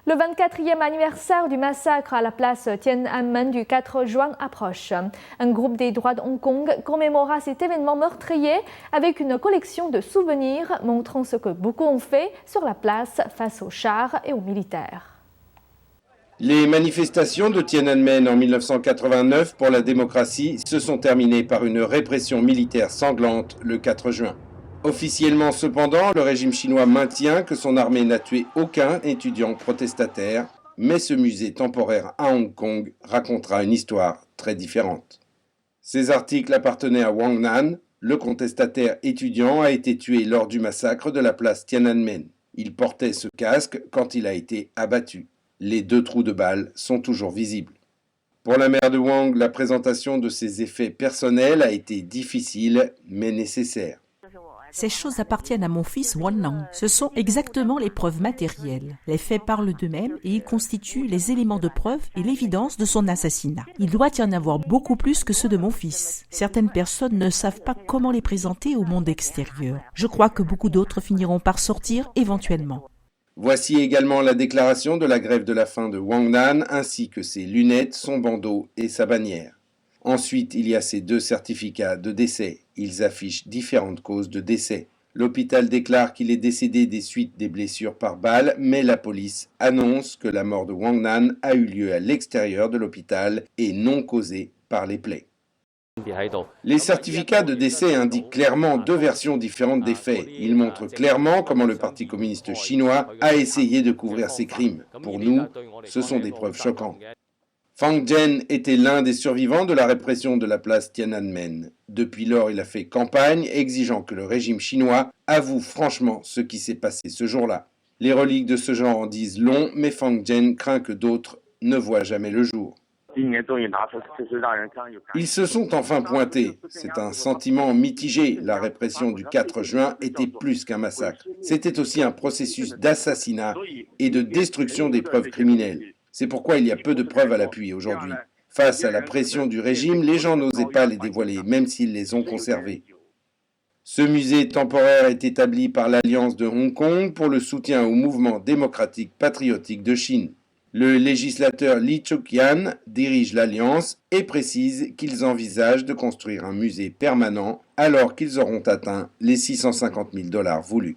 Le 24e anniversaire du massacre à la place Tiananmen du 4 juin approche. Un groupe des droits de Hong Kong commémora cet événement meurtrier avec une collection de souvenirs montrant ce que beaucoup ont fait sur la place face aux chars et aux militaires. Les manifestations de Tiananmen en 1989 pour la démocratie se sont terminées par une répression militaire sanglante le 4 juin. Officiellement cependant, le régime chinois maintient que son armée n'a tué aucun étudiant protestataire, mais ce musée temporaire à Hong Kong racontera une histoire très différente. Ces articles appartenaient à Wang Nan. Le contestataire étudiant a été tué lors du massacre de la place Tiananmen. Il portait ce casque quand il a été abattu. Les 2 trous de balles sont toujours visibles. Pour la mère de Wang, la présentation de ses effets personnels a été difficile mais nécessaire. Ces choses appartiennent à mon fils Wan Nang. Ce sont exactement les preuves matérielles. Les faits parlent d'eux-mêmes et ils constituent les éléments de preuve et l'évidence de son assassinat. Il doit y en avoir beaucoup plus que ceux de mon fils. Certaines personnes ne savent pas comment les présenter au monde extérieur. Je crois que beaucoup d'autres finiront par sortir éventuellement. Voici également la déclaration de la grève de la faim de Wang Nan, ainsi que ses lunettes, son bandeau et sa bannière. Ensuite, il y a ces 2 certificats de décès. Ils affichent différentes causes de décès. L'hôpital déclare qu'il est décédé des suites des blessures par balle, mais la police annonce que la mort de Wang Nan a eu lieu à l'extérieur de l'hôpital et non causée par les plaies. Les certificats de décès indiquent clairement 2 versions différentes des faits. Ils montrent clairement comment le Parti communiste chinois a essayé de couvrir ses crimes. Pour nous, ce sont des preuves choquantes. Fang Zhen était l'un des survivants de la répression de la place Tiananmen. Depuis lors, il a fait campagne, exigeant que le régime chinois avoue franchement ce qui s'est passé ce jour-là. Les reliques de ce genre en disent long, mais Fang Zhen craint que d'autres ne voient jamais le jour. Ils se sont enfin pointés. C'est un sentiment mitigé. La répression du 4 juin était plus qu'un massacre. C'était aussi un processus d'assassinat et de destruction des preuves criminelles. C'est pourquoi il y a peu de preuves à l'appui aujourd'hui. Face à la pression du régime, les gens n'osaient pas les dévoiler, même s'ils les ont conservés. Ce musée temporaire est établi par l'Alliance de Hong Kong pour le soutien au mouvement démocratique patriotique de Chine. Le législateur Lee Chuk-yan dirige l'Alliance et précise qu'ils envisagent de construire un musée permanent alors qu'ils auront atteint les $650 000 voulus.